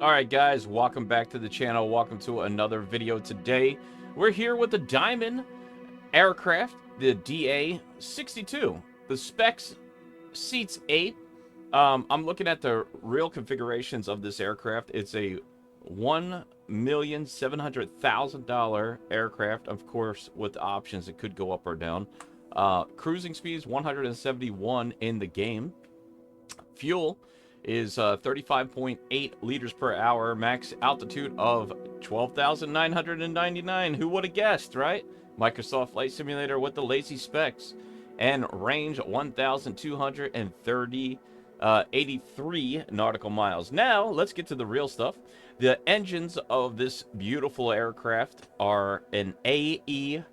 All right, guys, welcome back to the channel. Welcome to another video. Today we're here with the Diamond aircraft, the DA62. The specs: seats 8. I'm looking at the real configurations of this aircraft. It's a $1,700,000 aircraft, of course, with options. It could go up or down. Cruising speed is 171 in the game. Fuel is 35.8 liters per hour, max altitude of 12,999. Who would have guessed, right? Microsoft Flight Simulator with the lazy specs. And range 1,230 83 nautical miles. Now, let's get to the real stuff. The engines of this beautiful aircraft are an AE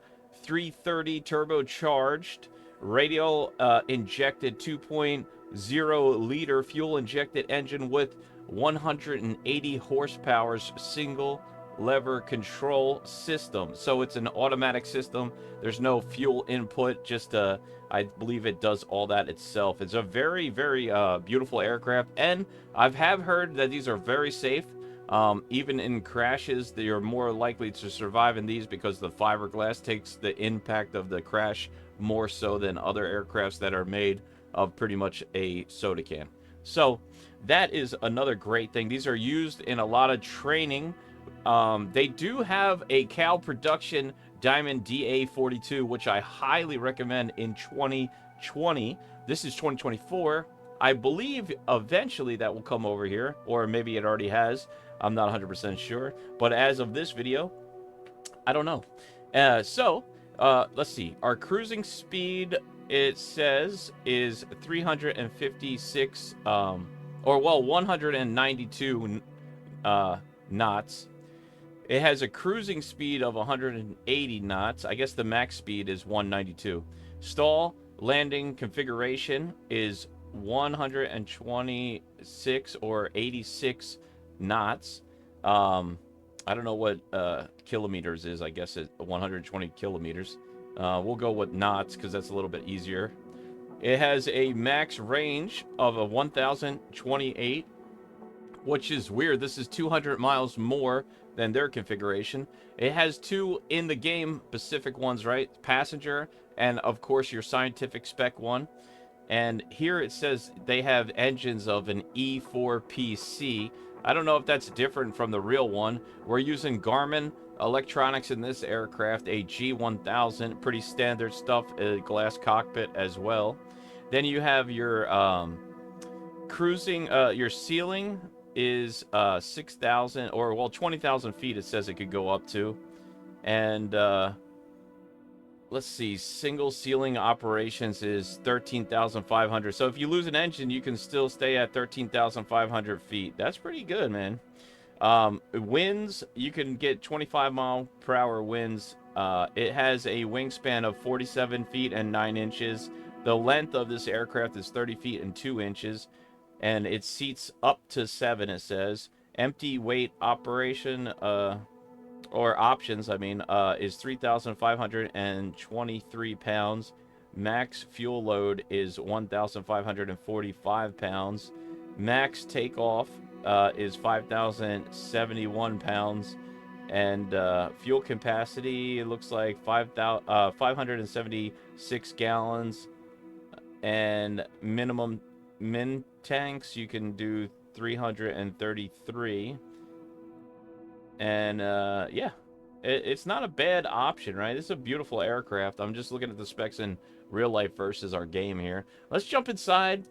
330 turbocharged, radial injected 2.0 liter fuel injected engine with 180 horsepower single lever control system. So it's an automatic system. There's no fuel input, just I believe it does all that itself. It's a very, very beautiful aircraft, and I have heard that these are very safe. Even in crashes, they are more likely to survive in these because the fiberglass takes the impact of the crash more so than other aircrafts that are made of pretty much a soda can. So that is another great thing. These are used in a lot of training. They do have a Cal production Diamond DA42, which I highly recommend in 2020. This is 2024. I believe eventually that will come over here, or maybe it already has. I'm not 100% sure. But as of this video, I don't know. Let's see. Our cruising speed, it says, is 356, 192 knots. It has a cruising speed of 180 knots. I guess the max speed is 192. Stall landing configuration is 126 or 86 knots. I don't know what kilometers is. I guess it's 120 kilometers. We'll go with knots because that's a little bit easier. It has a max range of a 1,028, which is weird. This is 200 miles more than their configuration. It has two in the game Pacific ones, right? Passenger, and of course your scientific spec one. And here it says they have engines of an E4PC. I don't know if that's different from the real one. We're using Garmin electronics in this aircraft, a G1000, pretty standard stuff, a glass cockpit as well. Then you have your cruising, your ceiling is 6,000 or 20,000 feet. It says it could go up to. And let's see, single ceiling operations is 13,500. So if you lose an engine, you can still stay at 13,500 feet. That's pretty good, man. Winds, you can get 25-mile-per-hour winds. It has a wingspan of 47 feet and 9 inches. The length of this aircraft is 30 feet and 2 inches. And it seats up to 7, it says. Empty weight operation, or options, I mean, is 3,523 pounds. Max fuel load is 1,545 pounds. Max takeoff is 5,071 pounds. And fuel capacity, it looks like 576 gallons. And minimum min tanks, you can do 333. And yeah, it's not a bad option, right? It's a beautiful aircraft. I'm just looking at the specs in real life versus our game here. Let's jump inside.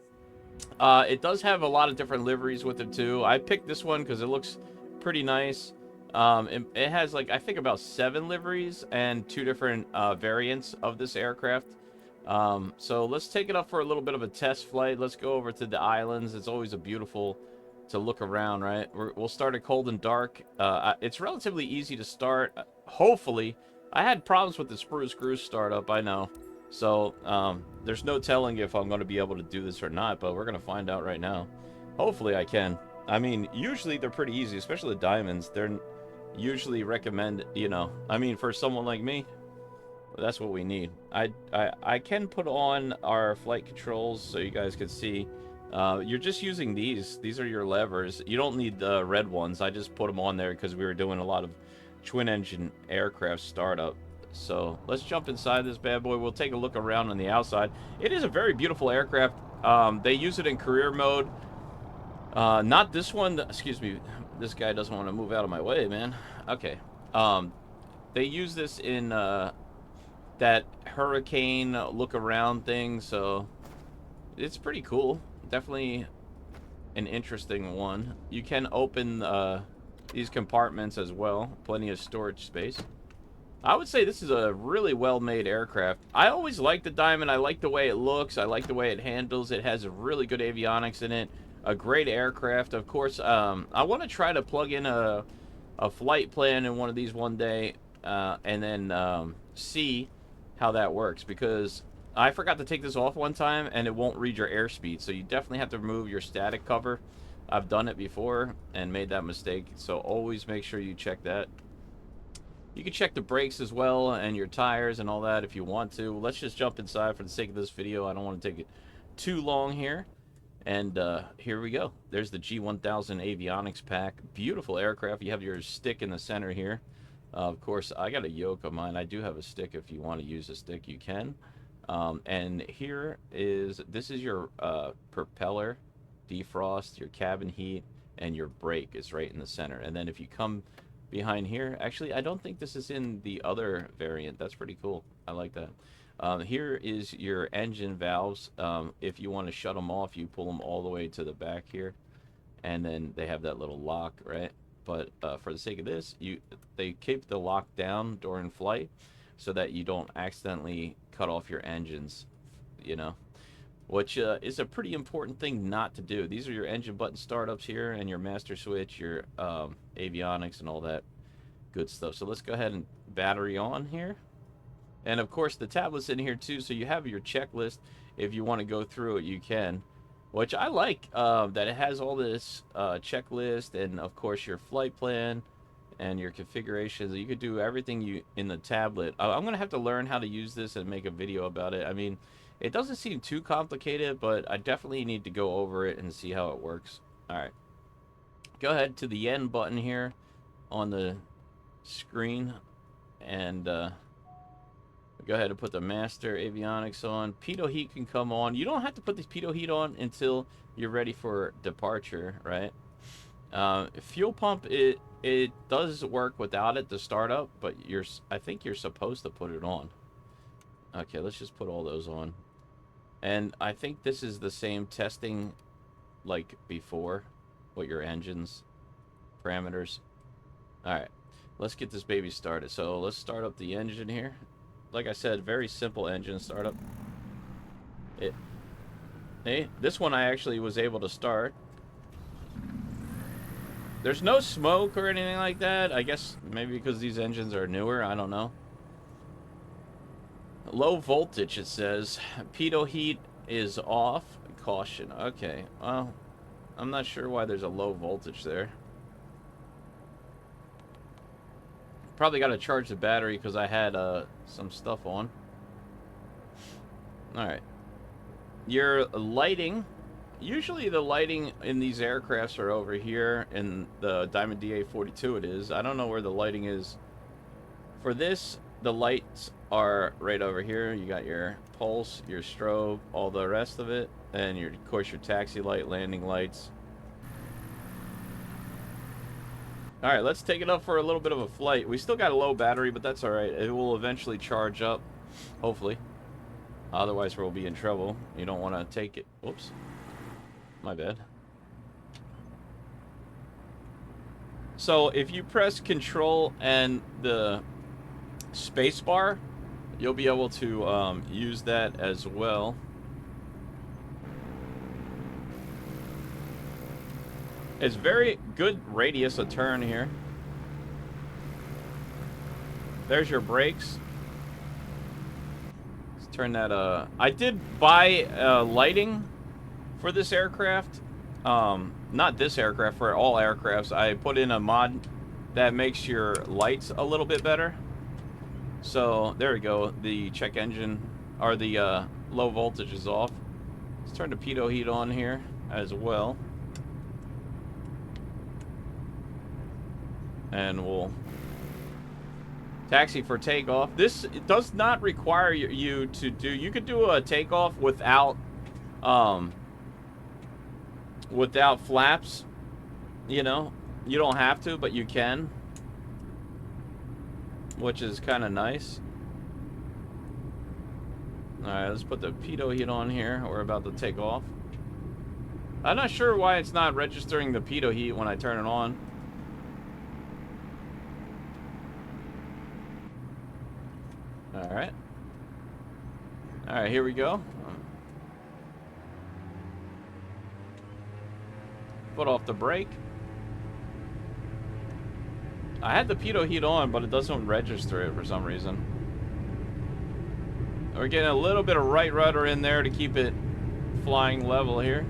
It does have a lot of different liveries with it too. I picked this one because it looks pretty nice. It has, like, I think about 7 liveries and 2 different variants of this aircraft. So let's take it up for a little bit of a test flight. Let's go over to the islands. It's always a beautiful to look around, right? We'll start at cold and dark. It's relatively easy to start. Hopefully, I had problems with the Spruce Cruise startup, I know. So there's no telling if I'm going to be able to do this or not, but we're going to find out right now. Hopefully I can. I mean, usually they're pretty easy, especially the diamonds. They're usually recommend, you know, I mean, for someone like me, that's what we need. I can put on our flight controls so you guys can see You're just using these. These are your levers. You don't need the red ones. I just put them on there because we were doing a lot of twin engine aircraft startup. So let's jump inside this bad boy. We'll take a look around on the outside. It is a very beautiful aircraft. They use it in career mode. Not this one. Excuse me. This guy doesn't want to move out of my way, man. Okay. They use this in that hurricane look around thing, so it's pretty cool. Definitely an interesting one. You can open these compartments as well. Plenty of storage space. I would say this is a really well-made aircraft. I always like the Diamond. I like the way it looks. I like the way it handles. It has really good avionics in it. A great aircraft. Of course, I want to try to plug in a flight plan in one of these one day and then see how that works, because I forgot to take this off one time and it won't read your airspeed, so you definitely have to remove your static cover. I've done it before and made that mistake, so always make sure you check that. You can check the brakes as well and your tires and all that if you want to. Let's just jump inside for the sake of this video. I don't want to take it too long here. And here we go. There's the G1000 avionics pack. Beautiful aircraft. You have your stick in the center here. Of course, I got a yoke of mine. I do have a stick. If you want to use a stick, you can. And this is your propeller, defrost, your cabin heat, and your brake is right in the center. And then if you come behind here, actually, I don't think this is in the other variant. That's pretty cool. I like that. Here is your engine valves. If you want to shut them off, you pull them all the way to the back here. And then they have that little lock, right? But for the sake of this, they keep the lock down during flight so that you don't accidentally cut off your engines, you know, which is a pretty important thing not to do. These are your engine button startups here and your master switch, your avionics and all that good stuff. So let's go ahead and battery on here. And of course the tablet's in here too, so you have your checklist. If you want to go through it, you can. Which I like that it has all this checklist and of course your flight plan and your configurations. You could do everything in the tablet. I'm gonna have to learn how to use this and make a video about it. I mean, it doesn't seem too complicated, but I definitely need to go over it and see how it works. Alright. Go ahead to the end button here on the screen and go ahead and put the master avionics on. Pitot heat can come on. You don't have to put this pitot heat on until you're ready for departure, right? Fuel pump, it does work without it to start up, but I think you're supposed to put it on. Okay, let's just put all those on. And I think this is the same testing like before with your engines parameters. Alright, let's get this baby started. So let's start up the engine here. Like I said, very simple engine startup. This one I actually was able to start. There's no smoke or anything like that. I guess maybe because these engines are newer. I don't know. Low voltage, it says. Pitot heat is off. Caution. Okay. Well, I'm not sure why there's a low voltage there. Probably got to charge the battery because I had some stuff on. Alright. Your lighting. Usually the lighting in these aircrafts are over here. In the Diamond DA62 it is. I don't know where the lighting is. For this, the lights are right over here. You got your pulse, your strobe, all the rest of it. And of course your taxi light, landing lights. Alright, let's take it up for a little bit of a flight. We still got a low battery, but that's alright. It will eventually charge up, hopefully. Otherwise, we'll be in trouble. You don't want to take it. Whoops. My bad. So, if you press Control and the space bar, you'll be able to use that as well. It's very good radius of turn here. There's your brakes. Let's turn that, I did buy lighting for this aircraft. Not this aircraft, for all aircrafts. I put in a mod that makes your lights a little bit better. So, there we go. The check engine, or the low voltage is off. Let's turn the pitot heat on here. as well. And we'll taxi for takeoff. This does not require you to do... You could do a takeoff without flaps. You know, you don't have to, but you can, which is kind of nice. All right, let's put the pitot heat on here. We're about to take off. I'm not sure why it's not registering the pitot heat when I turn it on. All right. All right, here we go. Put off the brake. I had the pitot heat on, but it doesn't register it for some reason. We're getting a little bit of right rudder in there to keep it flying level here.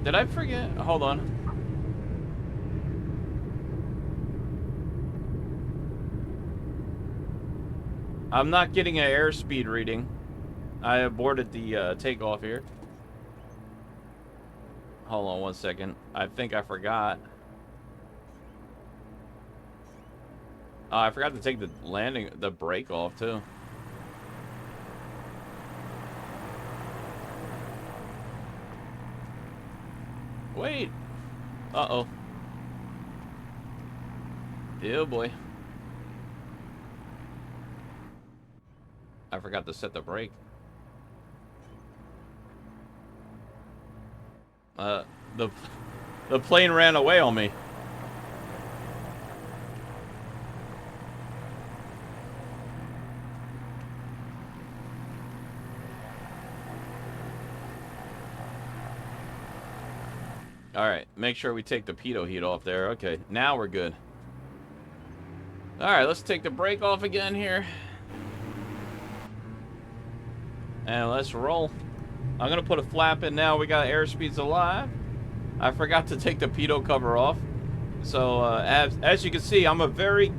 Did I forget? Hold on. I'm not getting an airspeed reading. I aborted the takeoff here. Hold on one second. I think I forgot. I forgot to take the brake off too. Wait. Uh-oh. Oh boy. I forgot to set the brake. The plane ran away on me. All right, make sure we take the pitot heat off there. Okay, now we're good. All right, let's take the brake off again here. And let's roll. I'm gonna put a flap in now. We got airspeeds alive. I forgot to take the pitot cover off. So as you can see, I'm a very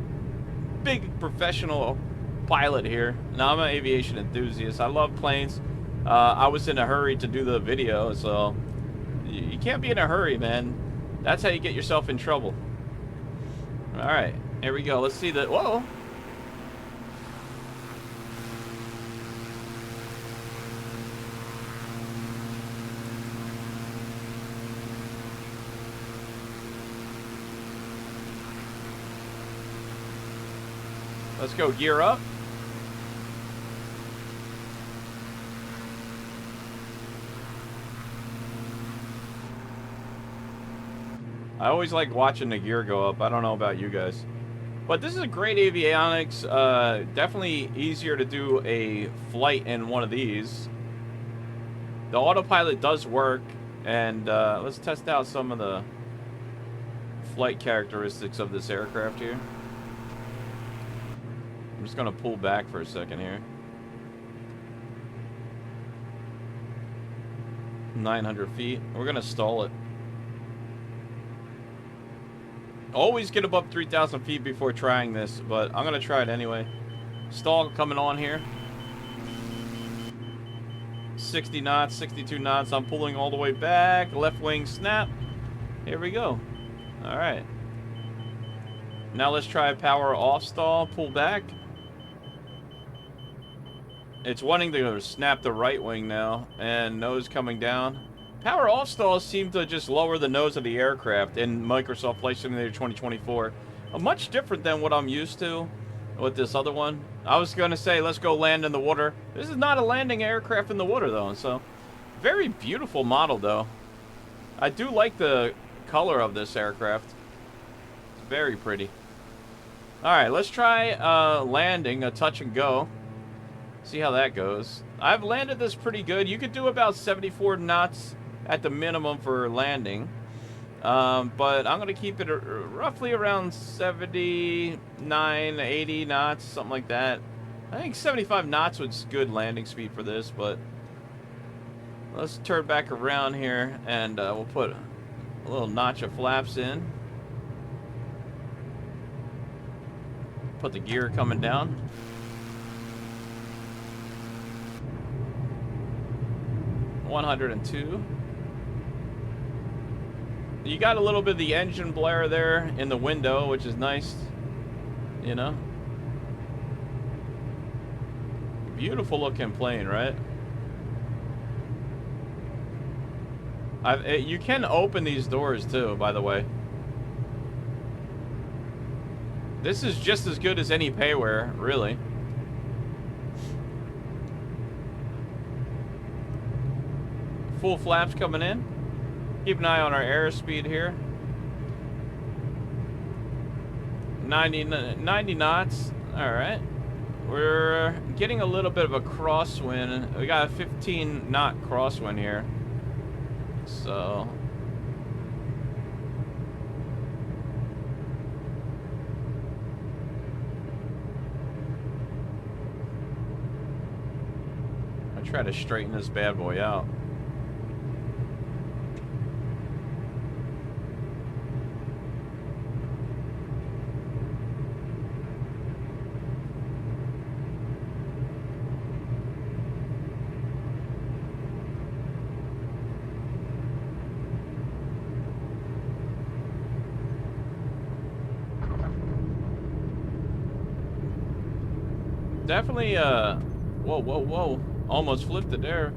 big professional pilot here. Now I'm an aviation enthusiast. I love planes. I was in a hurry to do the video, so you can't be in a hurry, man. That's how you get yourself in trouble. All right, here we go. Let's see the... Whoa. Let's go gear up. I always like watching the gear go up. I don't know about you guys. But this is a great avionics. Definitely easier to do a flight in one of these. The autopilot does work. And let's test out some of the flight characteristics of this aircraft here. I'm just gonna pull back for a second here. 900 feet. We're gonna stall it. Always get above 3,000 feet before trying this, but I'm gonna try it anyway. Stall coming on here. 60 knots, 62 knots. I'm pulling all the way back. Left wing snap. Here we go. All right. Now let's try power off stall. Pull back. It's wanting to snap the right wing now, and nose coming down. Power off stalls seem to just lower the nose of the aircraft in Microsoft Flight Simulator 2024. Much different than what I'm used to with this other one. I was going to say, let's go land in the water. This is not a landing aircraft in the water, though, so... Very beautiful model, though. I do like the color of this aircraft. It's very pretty. Alright, let's try landing a touch and go. See how that goes. I've landed this pretty good. You could do about 74 knots at the minimum for landing. But I'm going to keep it roughly around 79, 80 knots, something like that. I think 75 knots was good landing speed for this, but let's turn back around here and we'll put a little notch of flaps in. Put the gear coming down. 102. You got a little bit of the engine blare there in the window, which is nice, you know. Beautiful looking plane, right? You can open these doors too, by the way. This is just as good as any payware, really. Full flaps coming in. Keep an eye on our airspeed here. 90 knots. All right. We're getting a little bit of a crosswind. We got a 15 knot crosswind here. So I try to straighten this bad boy out. Definitely, whoa. Almost flipped it there.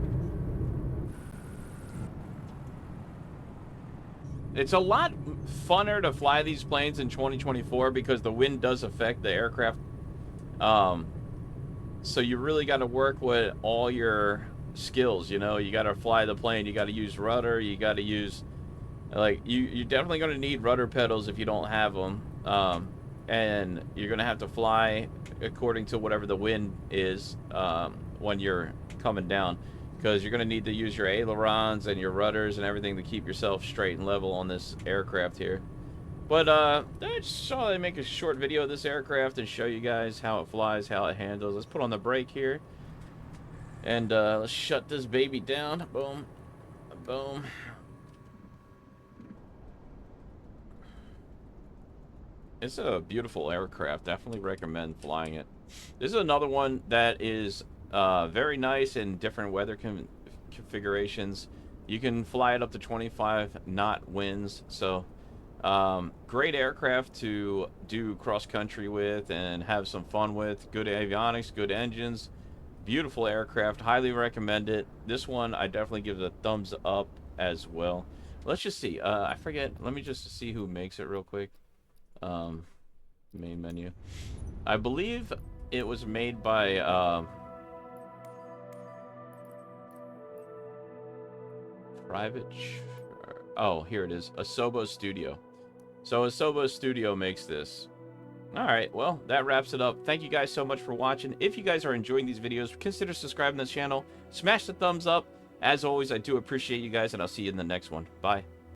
It's a lot funner to fly these planes in 2024 because the wind does affect the aircraft. So you really got to work with all your skills, you know. You got to fly the plane, you got to use rudder, you got to use, like, you're definitely going to need rudder pedals if you don't have them. And you're going to have to fly according to whatever the wind is when you're coming down, because you're going to need to use your ailerons and your rudders and everything to keep yourself straight and level on this aircraft here. But I just saw I make a short video of this aircraft and show you guys how it flies, how it handles. Let's put on the brake here, and let's shut this baby down. Boom, boom. It's a beautiful aircraft. Definitely recommend flying it. This is another one that is very nice in different weather configurations. You can fly it up to 25 knot winds. So great aircraft to do cross country with and have some fun with. Good avionics, good engines, beautiful aircraft. Highly recommend it. This one I definitely give it a thumbs up as well. Let's just see. I forget. Let me just see who makes it real quick. Main menu. I believe it was made by oh, here it is. Asobo Studio. So Asobo Studio makes this. Alright, well, that wraps it up. Thank you guys so much for watching. If you guys are enjoying these videos, consider subscribing to the channel. Smash the thumbs up. As always, I do appreciate you guys, and I'll see you in the next one. Bye.